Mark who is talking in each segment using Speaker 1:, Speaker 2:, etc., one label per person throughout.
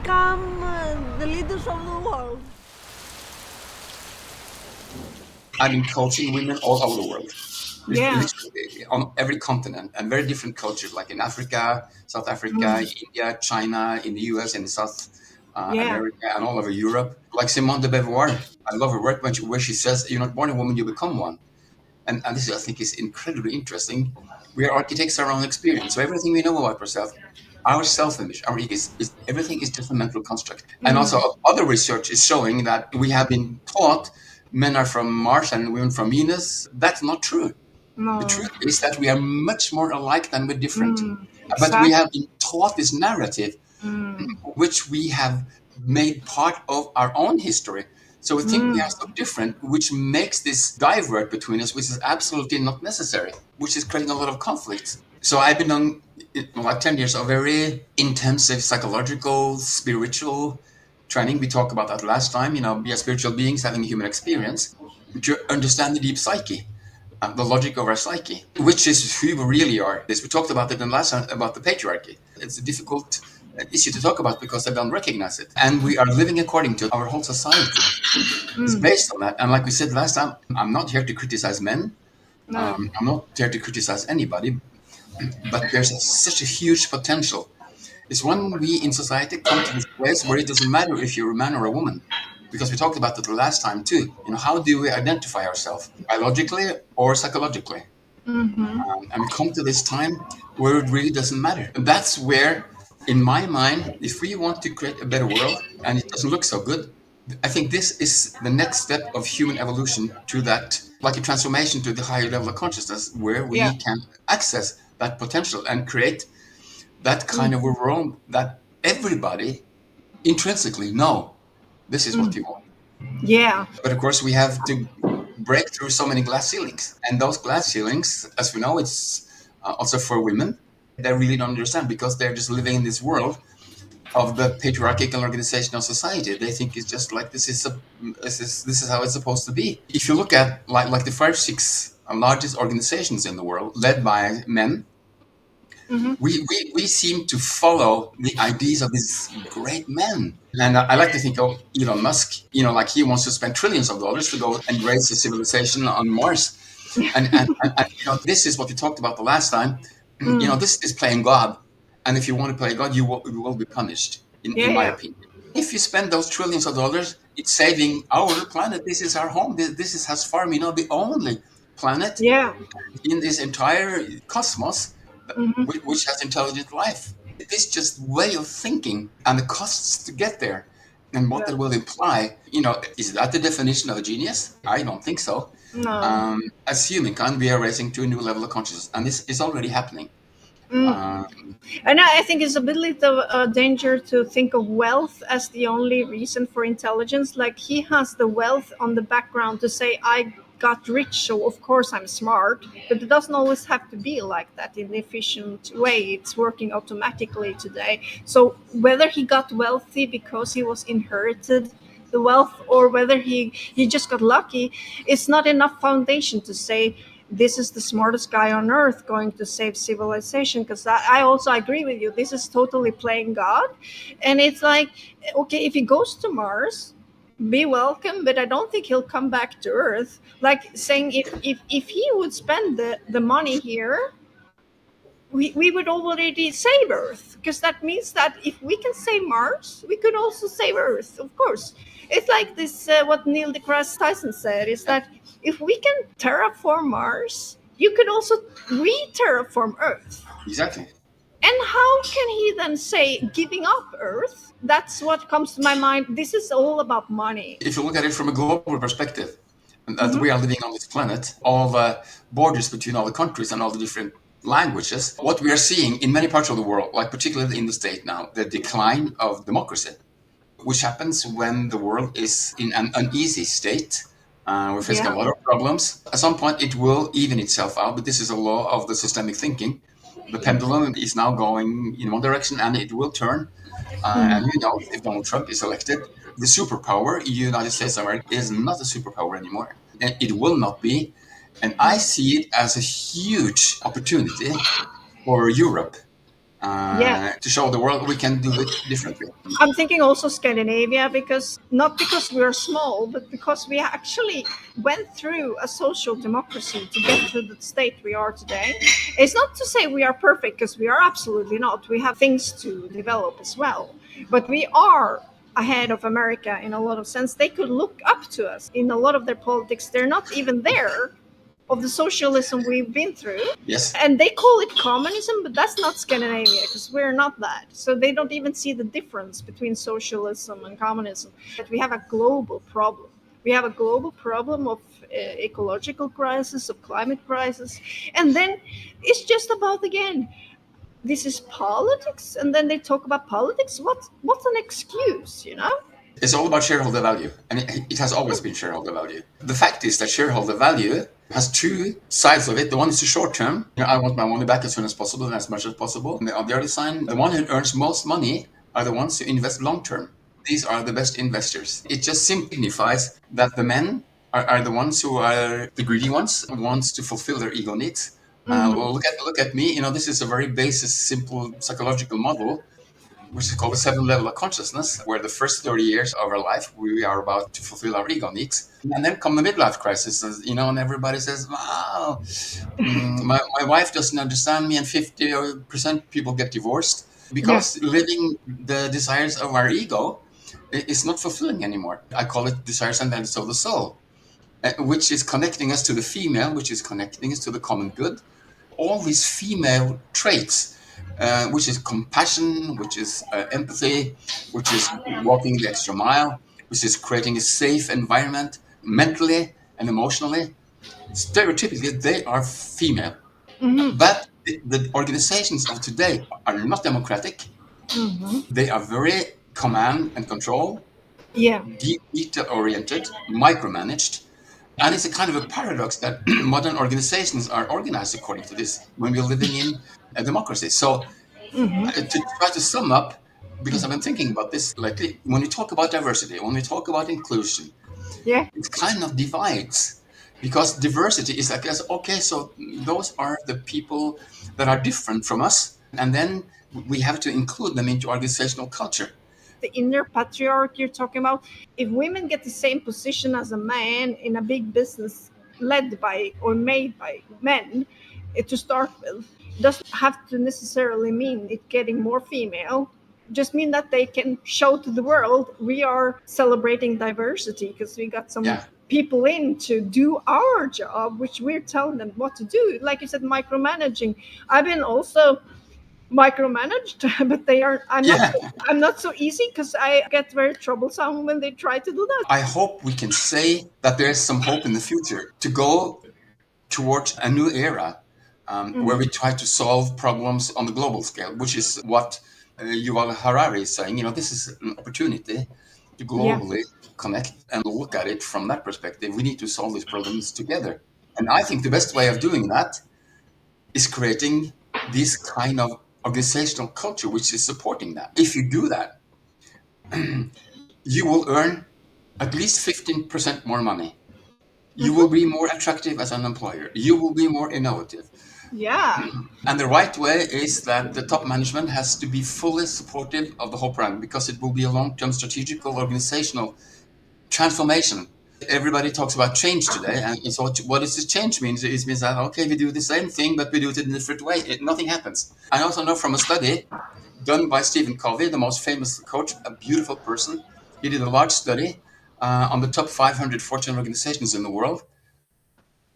Speaker 1: become the leaders of the world?
Speaker 2: I've been coaching women all over the world,
Speaker 1: Yeah.
Speaker 2: literally on every continent, and very different cultures, like in Africa, South Africa, India, China, in the US, and South
Speaker 1: Yeah.
Speaker 2: America, and all over Europe. Like Simone de Beauvoir, I love her work where she says, "You're not born a woman, you become one." And this, I think, is incredibly interesting. We are architects of our own experience, so everything we know about ourselves, our self-image, our ego, everything is just a mental construct. And also, other research is showing that we have been taught men are from Mars and women from Venus. That's not true. The
Speaker 1: No.
Speaker 2: truth is that we are much more alike than we're different. But we
Speaker 1: Exactly.
Speaker 2: have been taught this narrative, which we have made part of our own history. So we think we are so different, which makes this divert between us, which is absolutely not necessary, which is creating a lot of conflicts. So I've been on like 10 years of very intensive psychological, spiritual training. We talked about that last time, be a spiritual beings having a human experience to understand the deep psyche, the logic of our psyche, which is who we really are. This we talked about it in last time about the patriarchy. It's a difficult issue to talk about because they don't recognize it, and we are living according to our whole society. It's based on that, and like we said last time, I'm not here to criticize men.
Speaker 1: No.
Speaker 2: I'm not here to criticize anybody, but there's such a huge potential. It's when we in society come to this place where it doesn't matter if you're a man or a woman, because we talked about it the last time too. How do we identify ourselves, biologically or psychologically? And we come to this time where it really doesn't matter. And that's where, in my mind, if we want to create a better world and it doesn't look so good, I think this is the next step of human evolution to that, like a transformation to the higher level of consciousness, where
Speaker 1: Yeah.
Speaker 2: we can access that potential and create that kind of a world that everybody intrinsically know this is what we want.
Speaker 1: Yeah.
Speaker 2: But of course, we have to break through so many glass ceilings. And those glass ceilings, as we know, it's also for women. They really don't understand because they're just living in this world of the patriarchal organizational society. They think it's just like this is how it's supposed to be. If you look at like the 5, 6 largest organizations in the world, led by men, we seem to follow the ideas of these great men. And I like to think of Elon Musk, like he wants to spend trillions of dollars to go and raise a civilization on Mars. And this is what we talked about the last time. This is playing God. And if you want to play God, you will be punished, in my
Speaker 1: Yeah.
Speaker 2: opinion. If you spend those trillions of dollars, it's saving our planet. This is our home. This is as far, the only planet
Speaker 1: Yeah.
Speaker 2: in this entire cosmos which has intelligent life. This just way of thinking and the costs to get there and what
Speaker 1: Yeah.
Speaker 2: that will imply, is that the definition of a genius? I don't think so.
Speaker 1: No.
Speaker 2: As humankind, we are raising to a new level of consciousness, and this is already happening. Um,
Speaker 1: And I think it's a bit little danger to think of wealth as the only reason for intelligence. Like he has the wealth on the background to say, I got rich, so of course I'm smart. But it doesn't always have to be like that in the efficient way. It's working automatically today. So whether he got wealthy because he was inherited the wealth or whether he just got lucky, it's not enough foundation to say this is the smartest guy on earth going to save civilization, because I also agree with you, this is totally playing God. And it's like, okay, if he goes to Mars, be welcome, but I don't think he'll come back to earth. Like saying, if he would spend the money here, we would already save Earth, because that means that if we can save Mars, we could also save Earth, of course. It's like this, what Neil deGrasse Tyson said, is
Speaker 2: yeah,
Speaker 1: that if we can terraform Mars, you could also re-terraform Earth.
Speaker 2: exactly.
Speaker 1: And how can he then say giving up Earth? That's what comes to my mind. This is all about money.
Speaker 2: If you look at it from a global perspective, and that
Speaker 1: Hmm.
Speaker 2: we are living on this planet, all the borders between all the countries and all the different languages, what we are seeing in many parts of the world, like particularly in the state now, the decline of democracy, which happens when the world is in an uneasy state. We're facing a
Speaker 1: Yeah.
Speaker 2: lot of problems. At some point, it will even itself out, but this is a law of the systemic thinking. The pendulum is now going in one direction and it will turn. And if Donald Trump is elected, the superpower, United States of America, is not a superpower anymore. And it will not be. And I see it as a huge opportunity for Europe
Speaker 1: Yeah.
Speaker 2: to show the world we can do it differently.
Speaker 1: I'm thinking also Scandinavia, because not because we're small, but because we actually went through a social democracy to get to the state we are today. It's not to say we are perfect, because we are absolutely not. We have things to develop as well. But we are ahead of America in a lot of sense. They could look up to us in a lot of their politics. They're not even there of the socialism we've been through.
Speaker 2: Yes.
Speaker 1: And they call it communism, but that's not Scandinavia, because we're not that. So they don't even see the difference between socialism and communism. But we have a global problem. We have a global problem of ecological crisis, of climate crisis. And then it's just about, again, this is politics. And then they talk about politics. What's an excuse, you know?
Speaker 2: It's all about shareholder value, and it has always been shareholder value. The fact is that shareholder value has two sides of it. The one is the short term. I want my money back as soon as possible and as much as possible. And on the other side, the one who earns most money are the ones who invest long term. These are the best investors. It just signifies that the men are the ones who are the greedy ones, wants to fulfill their ego needs. Well, look at me. This is a very basic, simple psychological model, which is called the seven level of consciousness, where the first 30 years of our life, we are about to fulfill our ego needs. And then come the midlife crisis, and everybody says, wow, my wife doesn't understand me, and 50% people get divorced
Speaker 1: Yeah.
Speaker 2: because living the desires of our ego is not fulfilling anymore. I call it desires and values of the soul, which is connecting us to the female, which is connecting us to the common good. All these female traits, which is compassion, which is empathy, which is walking the extra mile, which is creating a safe environment mentally and emotionally. Stereotypically, they are female. But the organizations of today are not democratic. They are very command and control,
Speaker 1: Yeah.
Speaker 2: detail oriented, micromanaged. And it's a kind of a paradox that modern organizations are organized according to this when we're living in a democracy. So, to try to sum up, because I've been thinking about this lately, when we talk about diversity, when we talk about inclusion,
Speaker 1: Yeah.
Speaker 2: it kind of divides, because diversity is like, okay, so those are the people that are different from us, and then we have to include them into organizational culture.
Speaker 1: The inner patriarch you're talking about, if women get the same position as a man in a big business led by or made by men, to start with, doesn't have to necessarily mean it getting more female. Just mean that they can show to the world we are celebrating diversity, because we got some
Speaker 2: Yeah,
Speaker 1: people in to do our job, which we're telling them what to do. Like you said, micromanaging. I've been also micromanaged, but they are.
Speaker 2: yeah.
Speaker 1: I'm not so easy, because I get very troublesome when they try to do that.
Speaker 2: I hope we can say that there's some hope in the future to go towards a new era, where we try to solve problems on the global scale, which is what Yuval Harari is saying. This is an opportunity to
Speaker 1: Yeah.
Speaker 2: globally connect and look at it from that perspective. We need to solve these problems together. And I think the best way of doing that is creating this kind of organizational culture which is supporting that. If you do that, you will earn at least 15% more money. You will be more attractive as an employer. You will be more innovative.
Speaker 1: Yeah.
Speaker 2: And the right way is that the top management has to be fully supportive of the whole program, because it will be a long-term strategical organizational transformation. Everybody talks about change today. And so what does this change mean? It means that, okay, we do the same thing, but we do it in a different way. Nothing happens. I also know from a study done by Stephen Covey, the most famous coach, a beautiful person. He did a large study on the top 500 Fortune organizations in the world.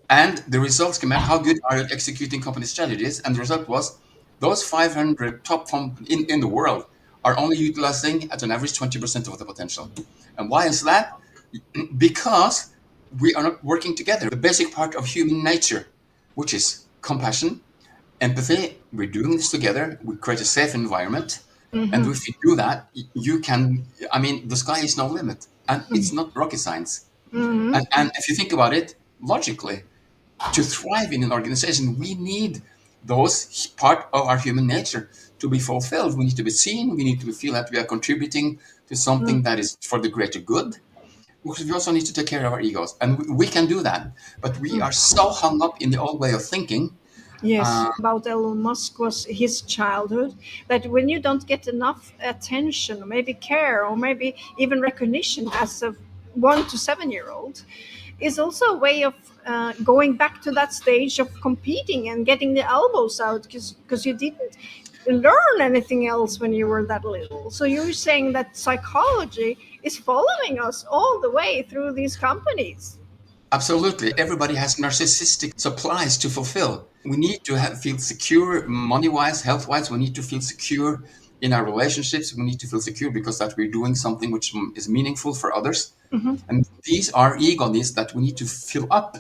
Speaker 2: And the results came out, how good are you at executing company strategies? And the result was those 500 top in the world are only utilizing at an average 20% of the potential. And why is that? Because we are not working together. The basic part of human nature, which is compassion, empathy, we're doing this together. We create a safe environment. And if you do that, you can, the sky is no limit. And it's not rocket science. And if you think about it logically, to thrive in an organization, we need those part of our human nature to be fulfilled. We need to be seen. We need to feel that we are contributing to something that is for the greater good. Because we also need to take care of our egos, and we can do that. But we are so hung up in the old way of thinking
Speaker 1: Yes, about Elon Musk was his childhood. That when you don't get enough attention, or maybe care, or maybe even recognition as a 1 to 7 year old, is also a way of going back to that stage of competing and getting the elbows out because you didn't learn anything else when you were that little. So you're saying that psychology is following us all the way through these companies.
Speaker 2: Absolutely. Everybody has narcissistic supplies to fulfill. We need to feel secure money wise, health wise. We need to feel secure in our relationships. We need to feel secure because that we're doing something which is meaningful for others. And these are ego needs that we need to fill up,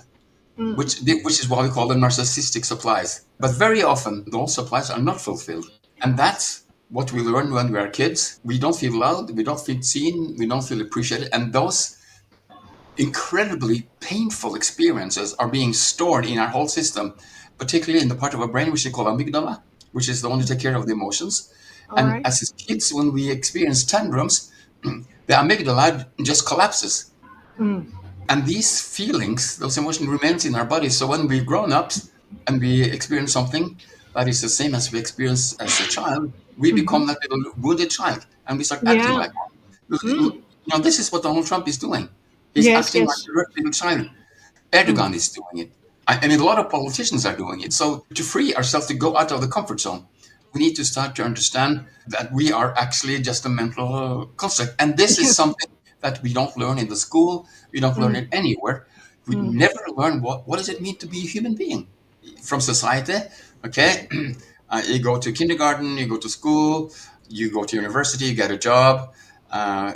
Speaker 2: which is what we call the narcissistic supplies. But very often, those supplies are not fulfilled. And that's what we learn when we are kids. We don't feel loved, we don't feel seen, we don't feel appreciated. And those incredibly painful experiences are being stored in our whole system, particularly in the part of our brain which we call amygdala, which is the one to take care of the emotions.
Speaker 1: All
Speaker 2: And
Speaker 1: right.
Speaker 2: as kids, when we experience tantrums, the amygdala just collapses. And these feelings, those emotions remains in our bodies. So when we're grown ups and we experience something that is the same as we experienced as a child, we become that little wounded child and we start acting
Speaker 1: Yeah.
Speaker 2: like one. This is what Donald Trump is doing. He's
Speaker 1: Yes,
Speaker 2: acting like
Speaker 1: yes.
Speaker 2: a little child. Erdogan is doing it. I mean, a lot of politicians are doing it. So to free ourselves to go out of the comfort zone, we need to start to understand that we are actually just a mental construct. And this is
Speaker 1: Yes.
Speaker 2: something that we don't learn in the school. We don't learn it anywhere. We never learn what does it mean to be a human being from society. Okay, you go to kindergarten, you go to school, you go to university, you get a job,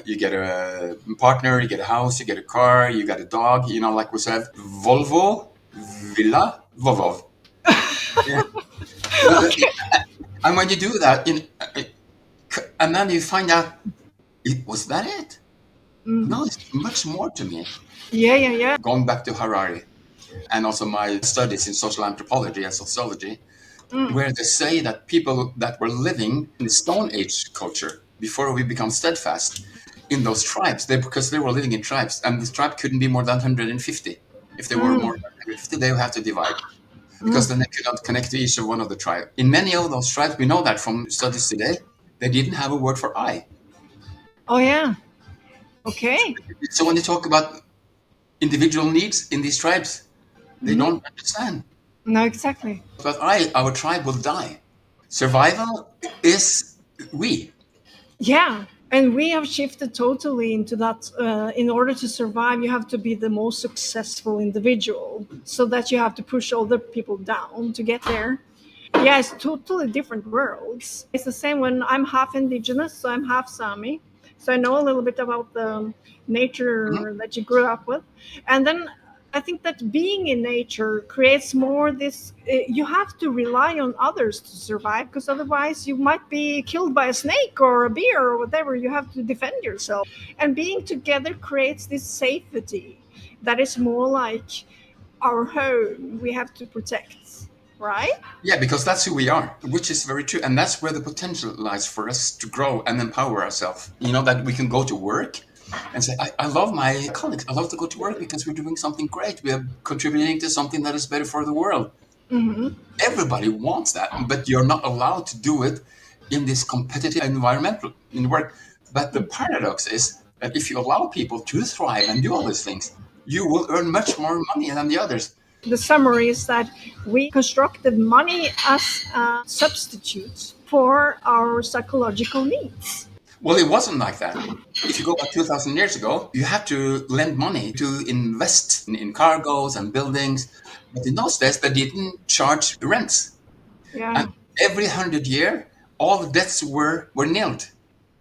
Speaker 2: you get a partner, you get a house, you get a car, you get a dog. Like we said, Volvo, Villa, Vovov. Yeah.
Speaker 1: Okay.
Speaker 2: And when you do that, and then you find out, was that it? No, it's much more to me.
Speaker 1: Yeah, yeah, yeah.
Speaker 2: Going back to Harari and also my studies in social anthropology and sociology, where they say that people that were living in the Stone Age culture before we become steadfast in those tribes, because they were living in tribes, and this tribe couldn't be more than 150. If they were more than 150, they would have to divide because then they could not connect to each of one of the tribe. In many of those tribes, we know that from studies today, they didn't have a word for I.
Speaker 1: Oh, yeah. Okay.
Speaker 2: So when they talk about individual needs in these tribes, they don't understand.
Speaker 1: No, exactly.
Speaker 2: But our tribe will die. Survival is we.
Speaker 1: Yeah. And we have shifted totally into that. In order to survive, you have to be the most successful individual, so that you have to push other people down to get there. Yeah, it's totally different worlds. It's the same when I'm half indigenous, so I'm half Sami. So I know a little bit about the
Speaker 2: Mhm.
Speaker 1: nature that you grew up with. And then I think that being in nature creates more this you have to rely on others to survive, because otherwise you might be killed by a snake or a bear or whatever. You have to defend yourself. And being together creates this safety that is more like our home we have to protect, right?
Speaker 2: Yeah, because that's who we are, which is very true. And that's where the potential lies for us to grow and empower ourselves. That we can go to work and say, I love my colleagues. I love to go to work because we're doing something great. We are contributing to something that is better for the world. Everybody wants that, but you're not allowed to do it in this competitive environment in work. But the paradox is that if you allow people to thrive and do all these things, you will earn much more money than the others.
Speaker 1: The summary is that we constructed money as a substitute for our psychological needs.
Speaker 2: Well, it wasn't like that. If you go back 2,000 years ago, you had to lend money to invest in cargoes and buildings. But in those days, they didn't charge rents. And
Speaker 1: Yeah.
Speaker 2: every 100 year, all the debts were nilled.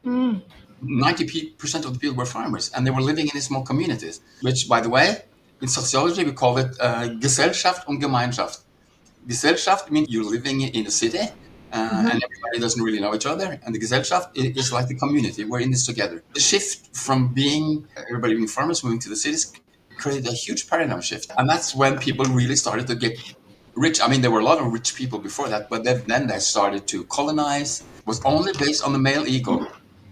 Speaker 2: 90% of the people were farmers and they were living in small communities, which, by the way, in sociology, we call it Gesellschaft und Gemeinschaft. Gesellschaft means you're living in a city and everybody doesn't really know each other. And the Gesellschaft is like the community. We're in this together. The shift from being everybody being farmers moving to the cities created a huge paradigm shift. And that's when people really started to get rich. I mean, there were a lot of rich people before that, but then they started to colonize. It was only based on the male ego.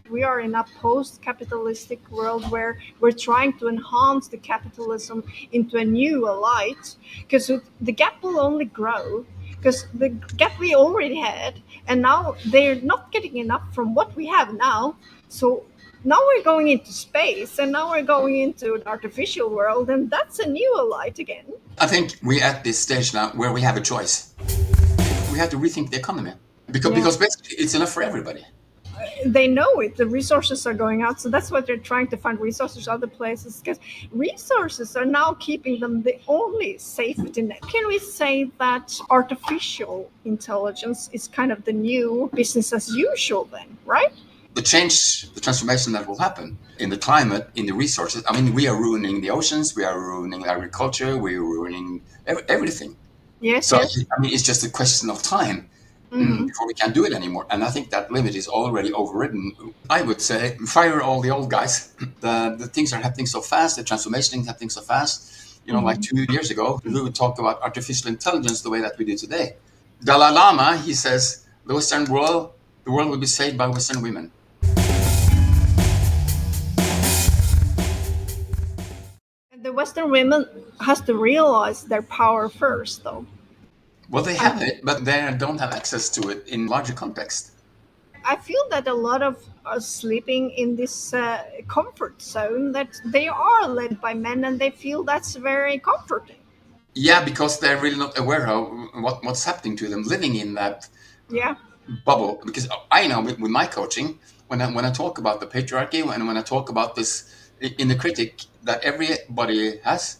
Speaker 1: We are in a post capitalistic world where we're trying to enhance the capitalism into a new light, because the gap will only grow. because the gap we already had, and now they're not getting enough from what we have now. So now we're going into space, and now we're going into the artificial world, and that's a new light again.
Speaker 2: I think we're at this stage now where we have a choice. We have to rethink the economy
Speaker 1: Yeah,
Speaker 2: because basically it's enough for everybody.
Speaker 1: they know it. The resources are going out, so that's what they're trying to find resources other places, because resources are now keeping them the only safety net. Can we say that artificial intelligence is kind of the new business as usual then, right?
Speaker 2: The change, the transformation that will happen in the climate, in the resources. I mean, we are ruining the oceans, we are ruining agriculture, we're ruining everything.
Speaker 1: Yes,
Speaker 2: So,
Speaker 1: yes.
Speaker 2: I mean, it's just a question of time before we can do it anymore. And I think that limit is already overridden. I would say fire all the old guys. The things are happening so fast, the transformation is happening so fast. You know, like 2 years ago, who would talk about artificial intelligence the way that we do today? Dalai Lama, he says, the world will be saved by Western women.
Speaker 1: And the Western women has to realize their power first, though.
Speaker 2: Well, they
Speaker 1: I,
Speaker 2: have it, but they don't have access to it in larger context.
Speaker 1: I feel that a lot of us sleeping in this comfort zone, that they are led by men, and they feel that's very comforting.
Speaker 2: Yeah, because they're really not aware of what's happening to them living in that
Speaker 1: Yeah.
Speaker 2: bubble. Because I know with my coaching, when I talk about the patriarchy, when I talk about this in the critic that everybody has,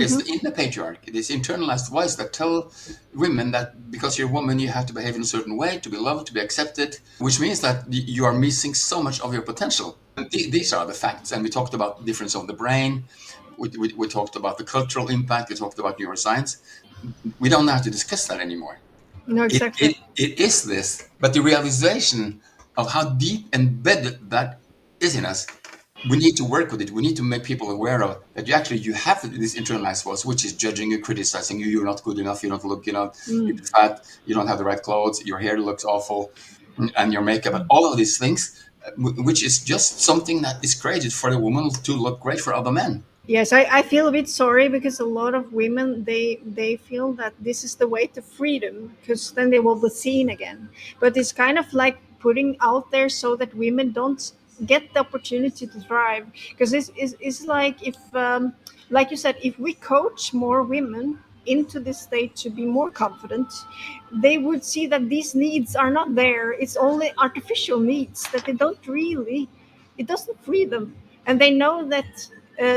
Speaker 2: is
Speaker 1: Hmm.
Speaker 2: in the patriarchy, this internalized voice that tell women that because you're a woman, you have to behave in a certain way to be loved, to be accepted, which means that you are missing so much of your potential. And these are the facts. And we talked about the difference of the brain. We talked about the cultural impact. We talked about neuroscience. We don't have to discuss that anymore.
Speaker 1: No, exactly.
Speaker 2: It is this, but the realization of how deep embedded that is in us, we need to work with it. We need to make people aware of that you have this internalized voice, which is judging you, criticizing you. You're not good enough. You don't look enough. You're
Speaker 1: Mm.
Speaker 2: too fat. You don't have the right clothes. Your hair looks awful, and your makeup, and all of these things, which is just something that is created for the woman to look great for other men.
Speaker 1: Yes, I feel a bit sorry because a lot of women they feel that this is the way to freedom, because then they will be seen again. But it's kind of like putting out there so that women don't get the opportunity to thrive. Because it's like if, like you said, if we coach more women into this state to be more confident, they would see that these needs are not there. It's only artificial needs that they don't really. It doesn't free them, and they know that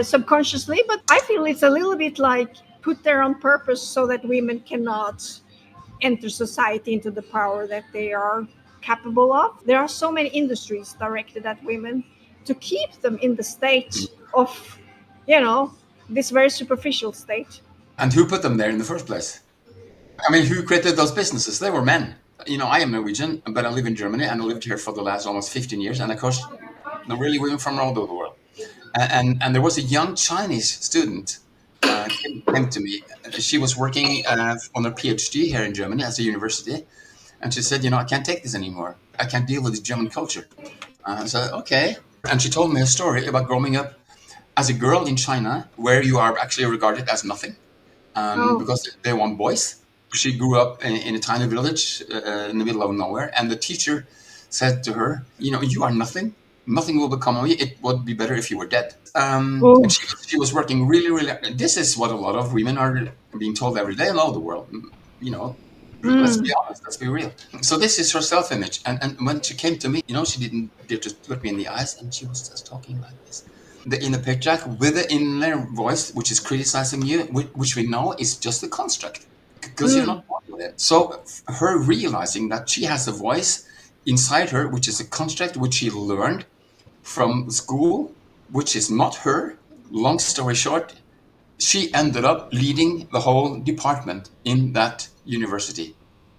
Speaker 1: subconsciously. But I feel it's a little bit like put there on purpose so that women cannot enter society into the power that they are capable of. There are so many industries directed at women to keep them in the state of, you know, this very superficial state.
Speaker 2: And who put them there in the first place? I mean, who created those businesses? They were men. You know, I am Norwegian, but I live in Germany and I lived here for the last almost 15 years. And of course, they're really women from all over the world. And there was a young Chinese student came to me. She was working on her PhD here in Germany as a university. And she said, you know, I can't take this anymore. I can't deal with this German culture. I said, okay. And she told me a story about growing up as a girl in China, where you are actually regarded as nothing
Speaker 1: Oh.
Speaker 2: because they want boys. She grew up in a tiny village in the middle of nowhere, and the teacher said to her, "You know, you are nothing. Nothing will become of you. It would be better if you were dead." And
Speaker 1: Oh.
Speaker 2: she was working really, really. This is what a lot of women are being told every day in all the world. You know, let's be
Speaker 1: Mm.
Speaker 2: honest. Let's be real. So this is her self-image, and when she came to me, you know, she didn't dare to look me in the eyes, and she was just talking like this. The inner picture with the inner voice, which is criticizing you, which we know is just a construct because you're
Speaker 1: Mm.
Speaker 2: not born with it. So her realizing that she has a voice inside her, which is a construct which she learned from school, which is not her. Long story short, she ended up leading the whole department in that university.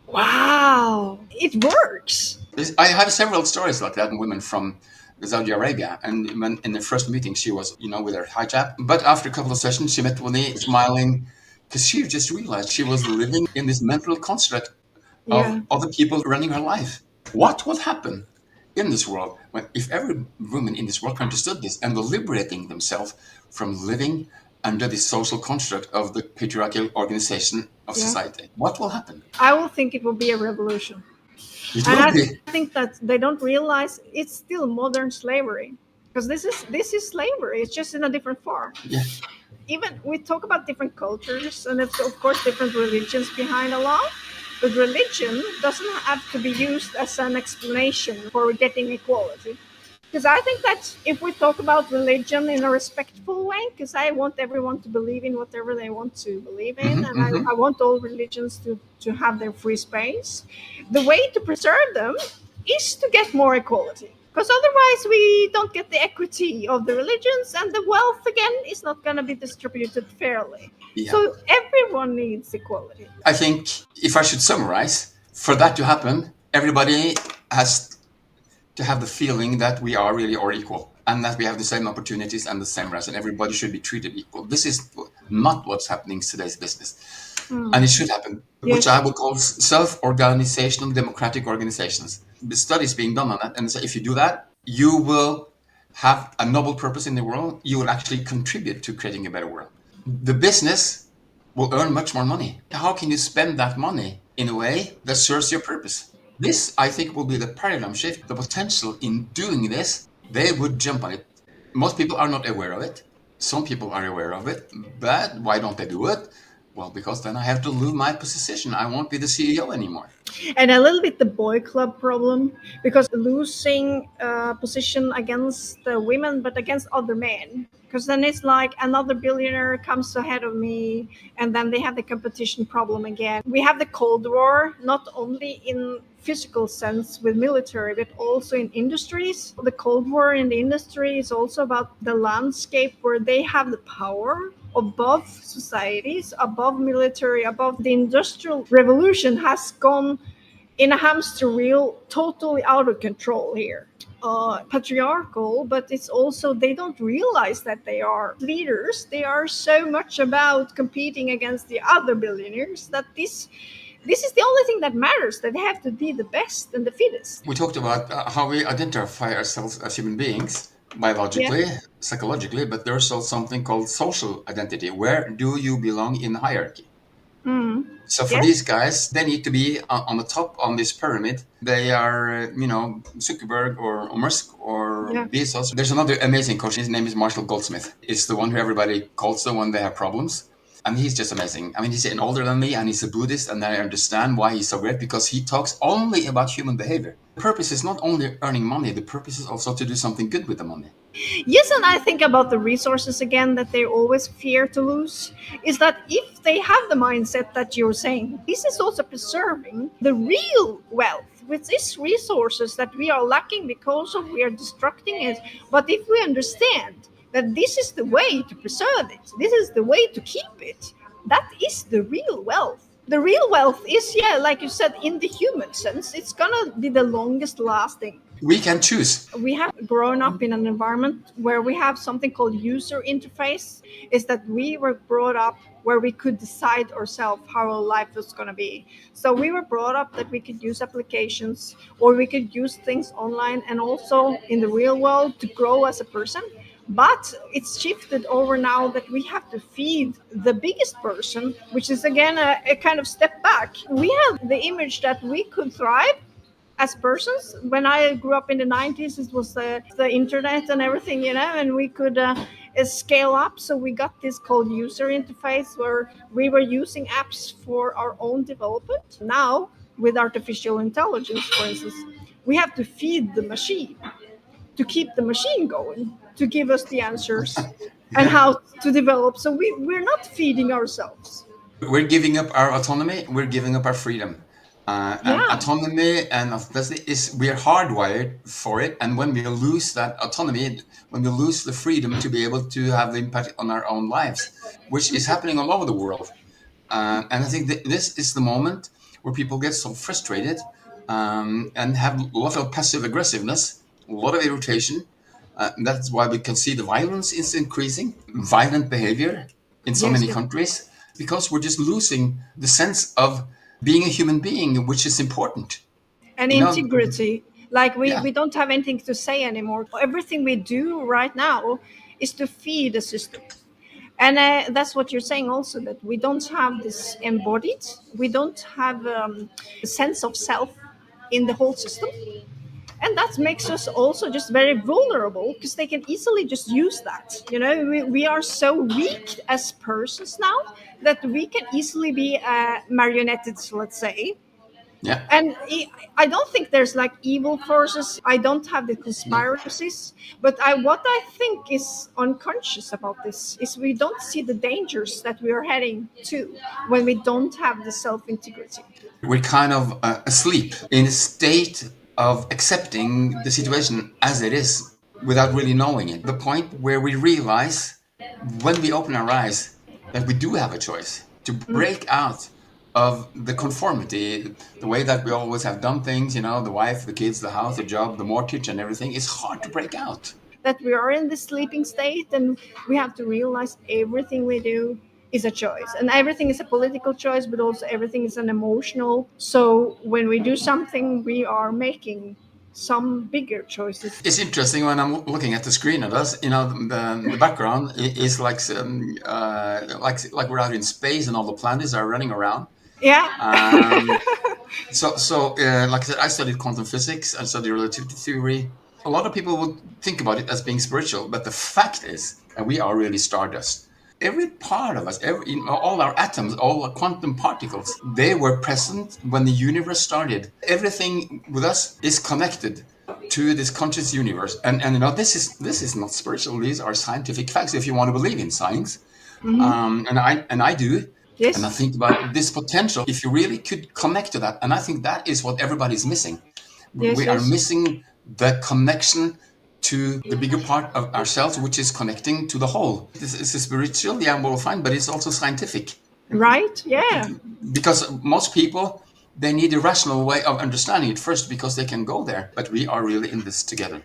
Speaker 1: Wow, it works.
Speaker 2: I have several stories like that, women from Saudi Arabia. And when in the first meeting, she was, you know, with her hijab. But after a couple of sessions, she met with me smiling because she just realized she was living in this mental construct of
Speaker 1: Yeah.
Speaker 2: other people running her life. What would happen in this world if every woman in this world understood this and were liberating themselves from living under the social construct of the patriarchal organization of
Speaker 1: Yeah.
Speaker 2: society. What will happen?
Speaker 1: I will think it will be a revolution.
Speaker 2: It
Speaker 1: And
Speaker 2: will
Speaker 1: I
Speaker 2: be.
Speaker 1: think that they don't realize it's still modern slavery, because this is slavery. It's just in a different form.
Speaker 2: Yeah.
Speaker 1: Even we talk about different cultures, and it's of course different religions behind a law, but religion doesn't have to be used as an explanation for getting equality. Because I think that if we talk about religion in a respectful way, because I want everyone to believe in whatever they want to believe in,
Speaker 2: Hmm,
Speaker 1: and
Speaker 2: hmm.
Speaker 1: I want all religions to have their free space, the way to preserve them is to get more equality. Because otherwise, we don't get the equity of the religions, and the wealth again is not going to be distributed fairly.
Speaker 2: Yeah.
Speaker 1: So everyone needs equality.
Speaker 2: I think if I should summarize, for that to happen, everybody has to have the feeling that we are really all equal and that we have the same opportunities and the same rights and everybody should be treated equal. This is not what's happening in today's business. And it should happen, which I
Speaker 1: Yes.
Speaker 2: would call self-organizational democratic organizations. The studies being done on that, and so if you do that, you will have a noble purpose in the world. You will actually contribute to creating a better world. The business will earn much more money. How can you spend that money in a way that serves your purpose? This, I think, will be the paradigm shift. The potential in doing this, they would jump on it. Most people are not aware of it. Some people are aware of it, but why don't they do it? Well, because then I have to lose my position. I won't be the CEO anymore.
Speaker 1: And a little bit the boy club problem, because losing position against the women but against other men, because then it's like another billionaire comes ahead of me, and then they have the competition problem again. We have the Cold War not only in physical sense with military but also in industries. The Cold War in the industry is also about the landscape where they have the power above societies, above military, above the industrial revolution has gone in a hamster wheel, totally out of control here. Patriarchal, but it's also they don't realize that they are leaders. They are so much about competing against the other billionaires that this is the only thing that matters. That they have to be the best and the fittest.
Speaker 2: We talked about how we identify ourselves as human beings
Speaker 1: Yeah.
Speaker 2: biologically, psychologically, but there's also something called social identity. Where do you belong in the hierarchy? So for these
Speaker 1: Yes.
Speaker 2: guys, they need to be on the top on this pyramid. They are, Zuckerberg or Musk or
Speaker 1: Yeah.
Speaker 2: Bezos. There's another amazing coach. His name is Marshall Goldsmith. It's the one who everybody calls the one they have problems. And he's just amazing. I mean, he's an older than me and he's a Buddhist, and I understand why he's so great because he talks only about human behavior. The purpose is not only earning money, the purpose is also to do something good with the money.
Speaker 1: Yes, and I think about the resources again that they always fear to lose. Is that if they have the mindset that you're saying, this is also preserving the real wealth, which is resources that we are lacking because of we are destructing it. But if we understand that this is the way to preserve it, this is the way to keep it, that is the real wealth. The real wealth is, yeah, like you said, in the human sense, it's gonna be the longest lasting.
Speaker 2: We can choose.
Speaker 1: We have grown up in an environment where we have something called user interface, is that we were brought up where we could decide ourselves how our life was going to be. So we were brought up that we could use applications or we could use things online and also in the real world to grow as a person. But it's shifted over now that we have to feed the biggest person, which is again a kind of step back. We have the image that we could thrive as persons. When I grew up in the 90s, it was the internet and everything, and we could scale up. So we got this called user interface where we were using apps for our own development. Now, with artificial intelligence, for instance, we have to feed the machine to keep the machine going, to give us the answers and
Speaker 2: Yeah.
Speaker 1: how to develop. So we're not feeding ourselves.
Speaker 2: We're giving up our autonomy. We're giving up our freedom. And
Speaker 1: Yeah.
Speaker 2: autonomy and authenticity is we're hardwired for it. And when we lose that autonomy, when we lose the freedom to be able to have the impact on our own lives, which is happening all over the world. And I think that this is the moment where people get so frustrated and have a lot of passive aggressiveness, a lot of irritation. That's why we can see the violence is increasing, violent behavior in so
Speaker 1: Yes.
Speaker 2: many countries, because we're just losing the sense of being a human being, which is important.
Speaker 1: And
Speaker 2: You know,
Speaker 1: integrity, like we,
Speaker 2: yeah,
Speaker 1: we don't have anything to say anymore. Everything we do right now is to feed the system. And that's what you're saying also, that we don't have this embodied, we don't have a sense of self in the whole system. And that makes us also just very vulnerable because they can easily just use that. We are so weak as persons now that we can easily be marionetted, let's say.
Speaker 2: Yeah.
Speaker 1: And I don't think there's like evil forces. I don't have the
Speaker 2: No.
Speaker 1: conspiracies, but what I think is unconscious about this is we don't see the dangers that we are heading to when we don't have the self integrity.
Speaker 2: We're kind of asleep in a state of accepting the situation as it is without really knowing it. The point where we realize when we open our eyes that we do have a choice to break out of the conformity, the way that we always have done things, the wife, the kids, the house, the job, the mortgage, and everything. It's hard to break out.
Speaker 1: That we are in the sleeping state, and we have to realize everything we do is a choice, and everything is a political choice, but also everything is an emotional. So when we do something, we are making some bigger choices.
Speaker 2: It's interesting when I'm looking at the screen at us. The background is like we're out in space and all the planets are running around.
Speaker 1: Yeah.
Speaker 2: Um, like I said, I studied quantum physics. I studied relativity theory. A lot of people would think about it as being spiritual, but the fact is that we are really stardust. Every part of us, all our atoms, all our quantum particles, they were present when the universe started. Everything with us is connected to this conscious universe, and this is not spiritual. These are scientific facts. If you want to believe in science, and I do, and I
Speaker 1: Yes.
Speaker 2: think about this potential. If you really could connect to that, and I think that is what everybody's missing.
Speaker 1: Yes.
Speaker 2: We are
Speaker 1: Yes.
Speaker 2: missing the connection to the bigger part of ourselves, which is connecting to the whole. This is spiritual, yeah, well, fine, but it's also scientific
Speaker 1: Right. Yeah.
Speaker 2: because most people they need a rational way of understanding it first because they can go there. But we are really in this together.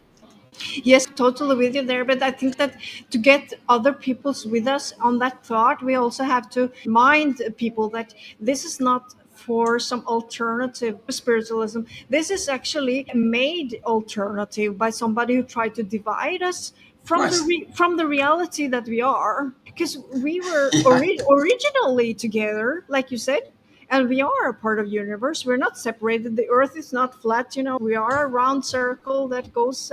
Speaker 1: Yes, totally with you there. But I think that to get other people's with us on that thought, we also have to remind people that this is not for some alternative spiritualism. This is actually a made alternative by somebody who tried to divide us
Speaker 2: Of course,
Speaker 1: from the reality that we are, because we were
Speaker 2: yeah.
Speaker 1: originally together, like you said, and we are a part of universe. We're not separated. The earth is not flat. We are a round circle that goes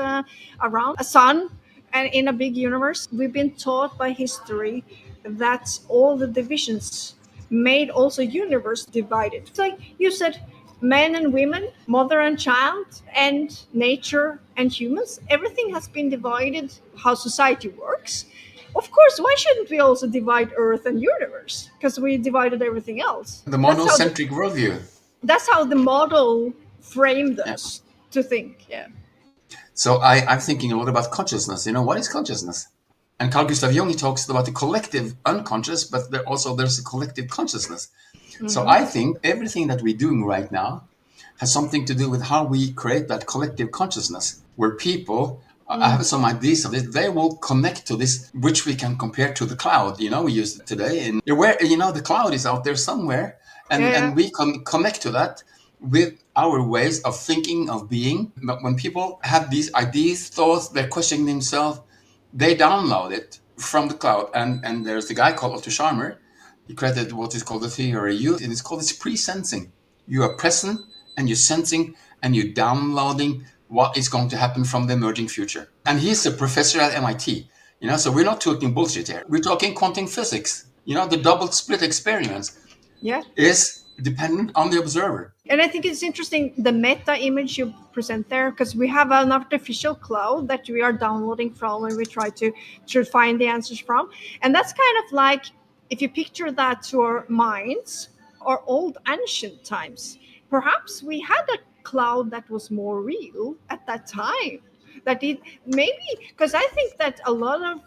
Speaker 1: around a sun. And in a big universe, we've been taught by history that all the divisions made also universe divided. It's like you said, men and women, mother and child, and nature and humans, everything has been divided. How society works, of course, why shouldn't we also divide Earth and universe? Because we divided everything else.
Speaker 2: The monocentric worldview.
Speaker 1: That's how the model framed
Speaker 2: Yeah.
Speaker 1: us to think. Yeah.
Speaker 2: So I'm thinking a lot about consciousness. What is consciousness? And Carl Gustav Jung, he talks about the collective unconscious, but there's a collective consciousness. So I think everything that we're doing right now has something to do with how we create that collective consciousness, where people, I have some ideas of it, they will connect to this, which we can compare to the cloud. We use it today. And where, the cloud is out there somewhere,
Speaker 1: Yeah.
Speaker 2: and we can connect to that with our ways of thinking, of being. But when people have these ideas, thoughts, they're questioning themselves, they download it from the cloud. And there's the guy called Otto Scharmer. He created what is called the theory of youth, and it's called pre-sensing. You are present and you're sensing and you're downloading what is going to happen from the emerging future. And he's a professor at MIT. So we're not talking bullshit here. We're talking quantum physics. The double split experience
Speaker 1: Yeah.
Speaker 2: is dependent on the observer.
Speaker 1: And I think it's interesting the meta image you present there, because we have an artificial cloud that we are downloading from and we try to find the answers from. And that's kind of like, if you picture that to our minds, our old ancient times, perhaps we had a cloud that was more real at that time. That it maybe, because I think that a lot of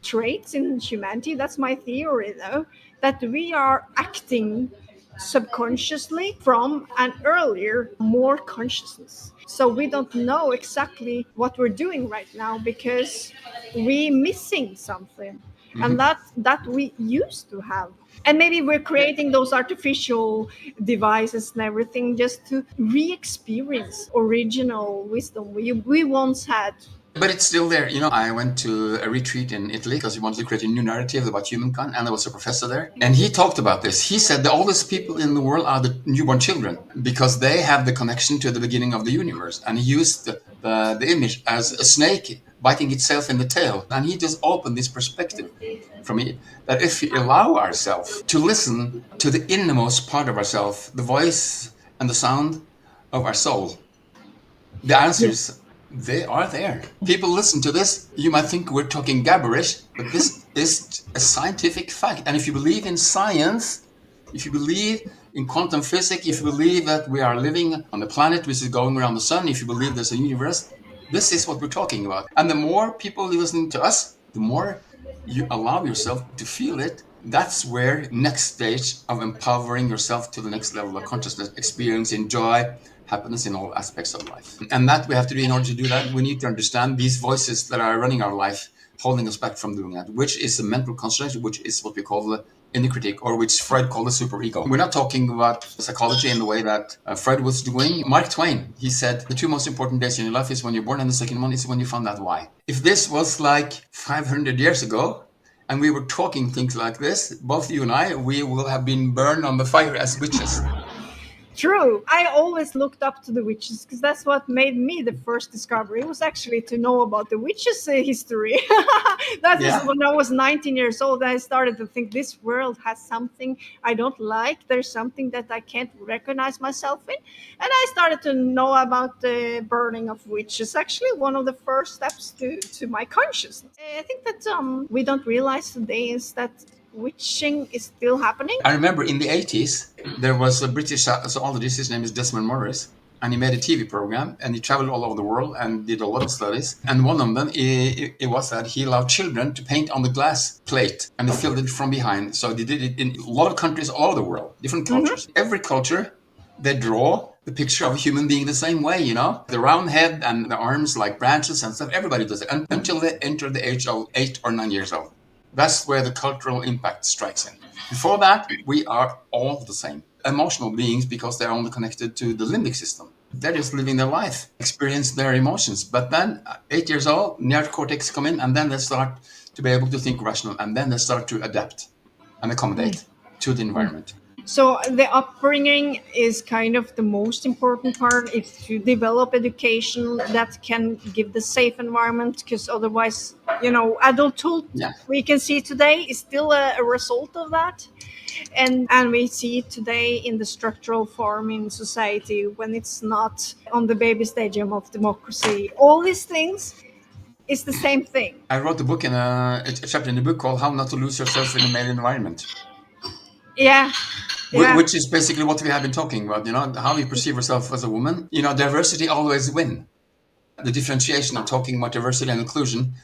Speaker 1: traits in humanity, that's my theory though, that we are acting subconsciously from an earlier more consciousness, so we don't know exactly what we're doing right now because we missing something, and that we used to have. And maybe we're creating those artificial devices and everything just to re-experience original wisdom we once had.
Speaker 2: But it's still there. I went to a retreat in Italy because he wanted to create a new narrative about humankind, and there was a professor there. And he talked about this. He said the oldest people in the world are the newborn children because they have the connection to the beginning of the universe. And he used the image as a snake biting itself in the tail. And he just opened this perspective for me that if we allow ourselves to listen to the innermost part of ourselves, the voice and the sound of our soul, the answers, they are there. People listen to this, you might think we're talking gibberish, but this is a scientific fact. And if you believe in science, if you believe in quantum physics, if you believe that we are living on a planet which is going around the sun, if you believe there's a universe, this is what we're talking about. And the more people listening to us, the more you allow yourself to feel it. That's where next stage of empowering yourself to the next level of consciousness, experiencing joy, happiness in all aspects of life. And that we have to do. In order to do that, we need to understand these voices that are running our life, holding us back from doing that, which is a mental construct, which is what we call the inner critic, or which Freud called the superego. We're not talking about psychology in the way that Freud was doing. Mark Twain, he said, the two most important days in your life is when you're born, and the second one is when you find out why. If this was like 500 years ago, and we were talking things like this, both you and I, we will have been burned on the fire as witches.
Speaker 1: True. I always looked up to the witches because that's what made me the first discovery. It was actually to know about the witches' history. That is when I was 19 years old. I started to think this world has something I don't like. There's something that I can't recognize myself in. And I started to know about the burning of witches. Actually, one of the first steps to my consciousness. I think that we don't realize today is that witching is still happening.
Speaker 2: I remember in the 80s, there was a British zoologist, his name is Desmond Morris, and he made a TV program, and he traveled all over the world and did a lot of studies. And one of them, it was that he allowed children to paint on the glass plate, and they filled it from behind. So they did it in a lot of countries all over the world, different cultures. Every culture, they draw the picture of a human being the same way, the round head and the arms like branches and stuff. Everybody does it until they enter the age of 8 or 9 years old. That's where the cultural impact strikes in. Before that, we are all the same. Emotional beings because they're only connected to the limbic system. They're just living their life, experience their emotions. But then, 8 years old, neocortex come in, and then they start to be able to think rational, and then they start to adapt and accommodate to the environment.
Speaker 1: So the upbringing is kind of the most important part. If you develop education that can give the safe environment, because otherwise, adulthood we can see today is still a result of that. And we see it today in the structural form in society when it's not on the baby stadium of democracy. All these things is the same thing.
Speaker 2: I wrote a book in a chapter in the book called How Not to Lose Yourself in a Male Environment.
Speaker 1: Yeah.
Speaker 2: Which is basically what we have been talking about, how we perceive ourselves as a woman. Diversity always wins. The differentiation of talking about diversity and inclusion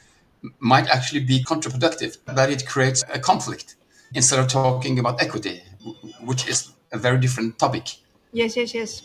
Speaker 2: might actually be counterproductive, that it creates a conflict instead of talking about equity, which is a very different topic.
Speaker 1: Yes.